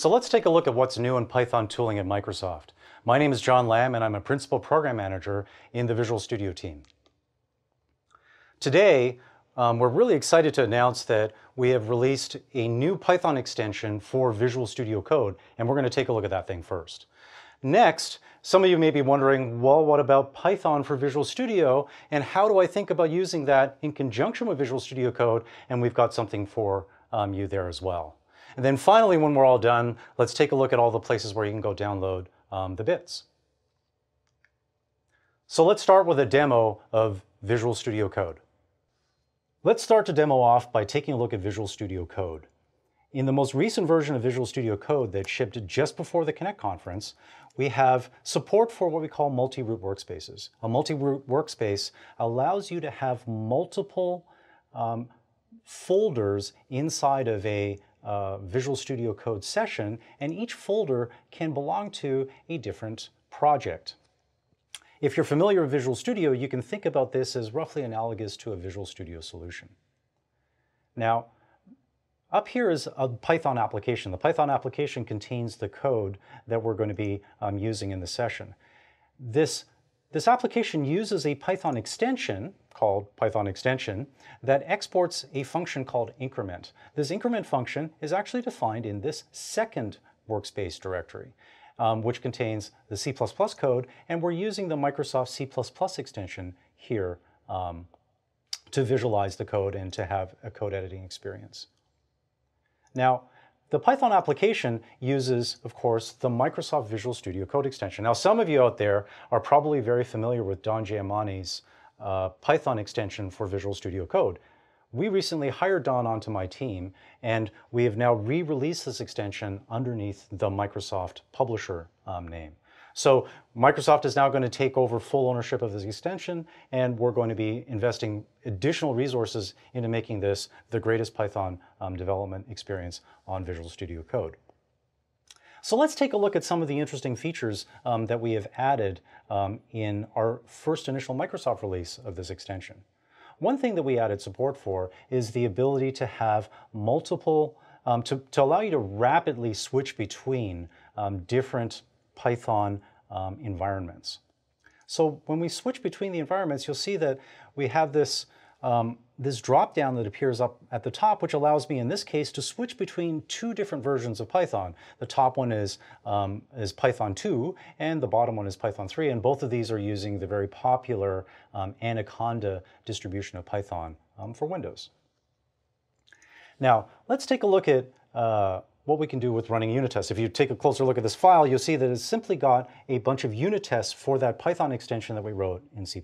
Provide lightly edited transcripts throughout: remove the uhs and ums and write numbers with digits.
So let's take a look at what's new in Python tooling at Microsoft. My name is John Lamb and I'm a Principal Program Manager in the Visual Studio team. Today, we're really excited to announce that we have released a new Python extension for Visual Studio Code, and we're going to take a look at that thing first. Next, some of you may be wondering, well, what about Python for Visual Studio, and how do I think about using that in conjunction with Visual Studio Code? And we've got something for you there as well. And then finally, when we're all done, let's take a look at all the places where you can go download the bits. So let's start with a demo of Visual Studio Code. Let's start to demo off by taking a look at Visual Studio Code. In the most recent version of Visual Studio Code that shipped just before the Connect conference, we have support for what we call multi-root workspaces. A multi-root workspace allows you to have multiple folders inside of a Visual Studio Code session, and each folder can belong to a different project. If you're familiar with Visual Studio, you can think about this as roughly analogous to a Visual Studio solution. Now, up here is a Python application. The Python application contains the code that we're going to be using in the session. This application uses a Python extension called Python extension that exports a function called increment. This increment function is actually defined in this second workspace directory, which contains the C++ code, and we're using the Microsoft C++ extension here to visualize the code and to have a code editing experience. Now, the Python application uses, of course, the Microsoft Visual Studio Code extension. Now, some of you out there are probably very familiar with Don Giamani's Python extension for Visual Studio Code. We recently hired Don onto my team, and we have now re-released this extension underneath the Microsoft Publisher name. So Microsoft is now going to take over full ownership of this extension, and we're going to be investing additional resources into making this the greatest Python development experience on Visual Studio Code. So let's take a look at some of the interesting features that we have added in our first initial Microsoft release of this extension. One thing that we added support for is the ability to have multiple, to allow you to rapidly switch between different Python environments. So when we switch between the environments, you'll see that we have this, this drop-down that appears up at the top, which allows me in this case to switch between two different versions of Python. The top one is Python 2, and the bottom one is Python 3, and both of these are using the very popular Anaconda distribution of Python for Windows. Now, let's take a look at what we can do with running unit tests. If you take a closer look at this file, you'll see that it's simply got a bunch of unit tests for that Python extension that we wrote in C++.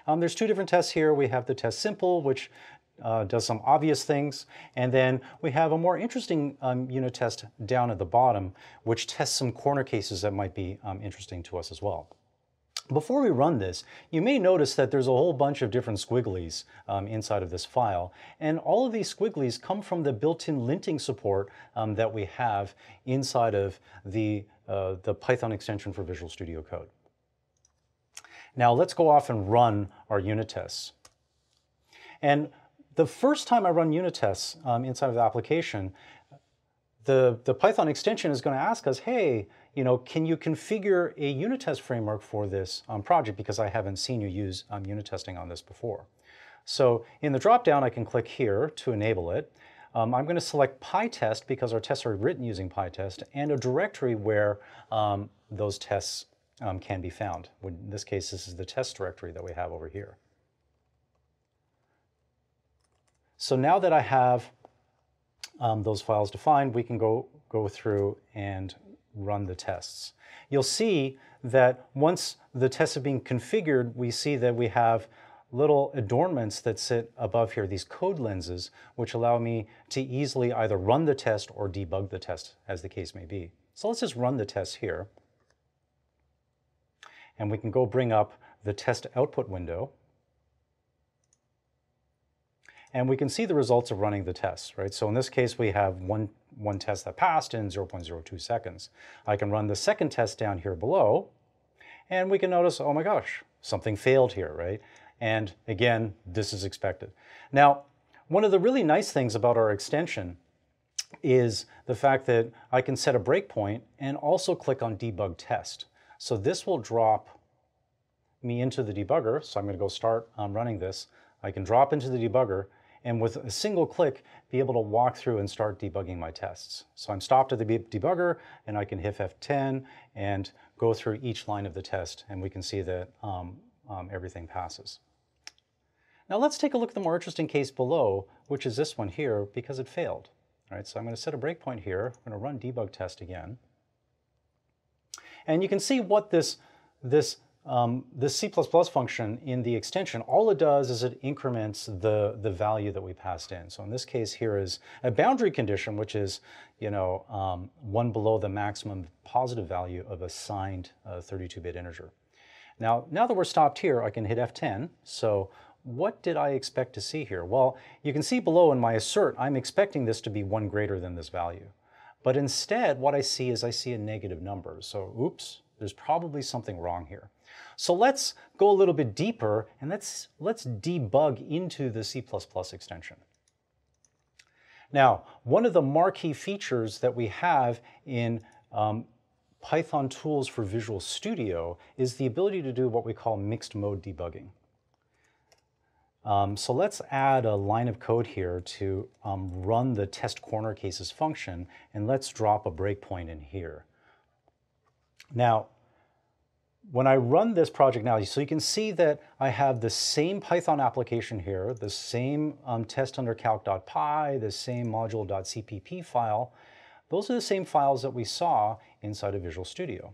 There's two different tests here. We have the test simple, which does some obvious things, and then we have a more interesting unit test down at the bottom, which tests some corner cases that might be interesting to us as well. Before we run this, you may notice that there's a whole bunch of different squigglies inside of this file, and all of these squigglies come from the built-in linting support that we have inside of the Python extension for Visual Studio Code. Now let's go off and run our unit tests. And the first time I run unit tests inside of the application, the Python extension is going to ask us, hey, can you configure a unit test framework for this project, because I haven't seen you use unit testing on this before. So in the drop-down, I can click here to enable it. I'm going to select PyTest because our tests are written using PyTest, and a directory where those tests can be found. In this case, this is the test directory that we have over here. So now that I have those files defined, we can go through and run the tests. You'll see that once the tests have been configured, we see that we have little adornments that sit above here, these code lenses, which allow me to easily either run the test or debug the test, as the case may be. So let's just run the test here. And we can go bring up the test output window. And we can see the results of running the tests, right? So in this case, we have one test that passed in 0.02 seconds. I can run the second test down here below, and we can notice, oh my gosh, something failed here, right? And again, this is expected. Now, one of the really nice things about our extension is the fact that I can set a breakpoint and also click on Debug Test. So this will drop me into the debugger. So I'm going to go start running this. I can drop into the debugger and with a single click be able to walk through and start debugging my tests. So I'm stopped at the debugger and I can hit F10 and go through each line of the test, and we can see that everything passes. Now let's take a look at the more interesting case below, which is this one here, because it failed. All right, so I'm going to set a breakpoint here. I'm going to run debug test again. And you can see what this C++ function in the extension, all it does is it increments the value that we passed in. So in this case here is a boundary condition, which is, one below the maximum positive value of a signed 32-bit integer. Now that we're stopped here, I can hit F10. So what did I expect to see here? Well, you can see below in my assert, I'm expecting this to be 1 greater than this value. But instead, what I see is I see a negative number. So oops, there's probably something wrong here. So let's go a little bit deeper and let's debug into the C++ extension. Now, one of the marquee features that we have in Python tools for Visual Studio is the ability to do what we call mixed mode debugging. So let's add a line of code here to run the test corner cases function, and let's drop a breakpoint in here. Now, when I run this project now, so you can see that I have the same Python application here, the same test under calc.py, the same module.cpp file. Those are the same files that we saw inside of Visual Studio.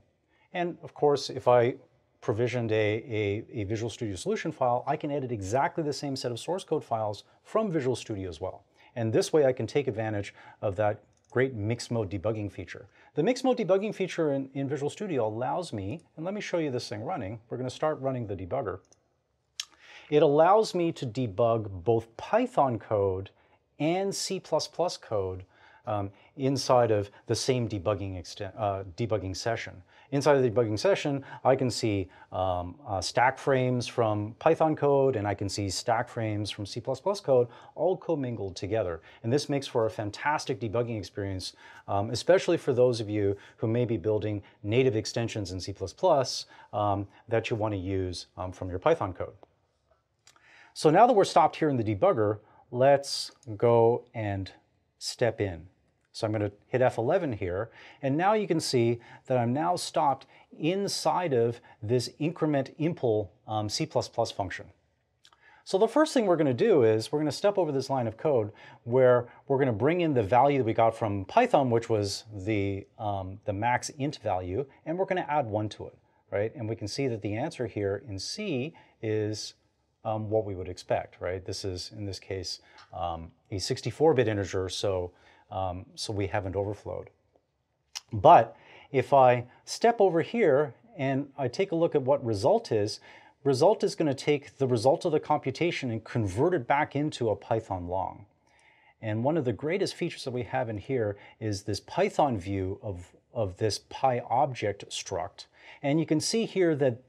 And of course, if I provisioned a Visual Studio solution file, I can edit exactly the same set of source code files from Visual Studio as well. And this way I can take advantage of that great mixed mode debugging feature. The mixed mode debugging feature in Visual Studio allows me, and let me show you this thing running. We're going to start running the debugger. It allows me to debug both Python code and C++ code inside of the same debugging session. Inside of the debugging session, I can see stack frames from Python code, and I can see stack frames from C++ code, all commingled together. And this makes for a fantastic debugging experience, especially for those of you who may be building native extensions in C++ that you want to use from your Python code. So now that we're stopped here in the debugger, let's go and step in. So I'm going to hit F11 here, and now you can see that I'm now stopped inside of this increment impl C++ function. So the first thing we're going to do is we're going to step over this line of code where we're going to bring in the value that we got from Python, which was the max int value, and we're going to add 1 to it, right? And we can see that the answer here in C is what we would expect, right? This is, in this case, a 64-bit integer, so we haven't overflowed. But if I step over here and I take a look at what result is going to take the result of the computation and convert it back into a Python long. And one of the greatest features that we have in here is this Python view of this PyObject struct. And you can see here that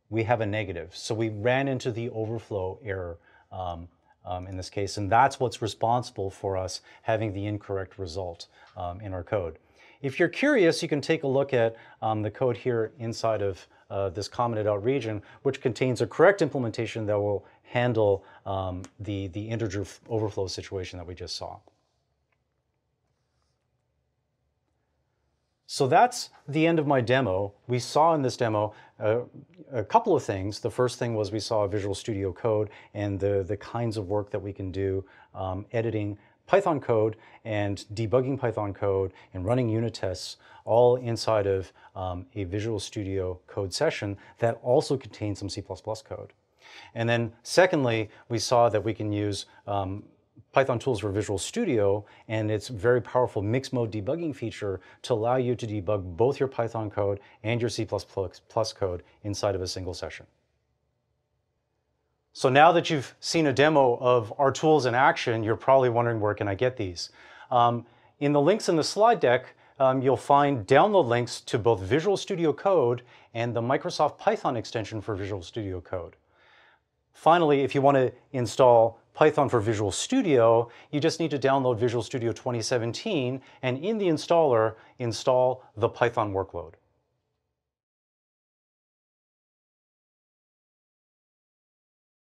we have a negative. So we ran into the overflow error in this case, and that's what's responsible for us having the incorrect result in our code. If you're curious, you can take a look at the code here inside of this commented out region, which contains a correct implementation that will handle the integer overflow situation that we just saw. So that's the end of my demo. We saw in this demo a couple of things. The first thing was we saw Visual Studio Code and the kinds of work that we can do editing Python code and debugging Python code and running unit tests all inside of a Visual Studio Code session that also contains some C++ code. And then secondly, we saw that we can use Python tools for Visual Studio and its very powerful mixed mode debugging feature to allow you to debug both your Python code and your C++ code inside of a single session. So now that you've seen a demo of our tools in action, you're probably wondering, where can I get these? In the links in the slide deck, you'll find download links to both Visual Studio Code and the Microsoft Python extension for Visual Studio Code. Finally, if you want to install Python for Visual Studio, you just need to download Visual Studio 2017 and in the installer, install the Python workload.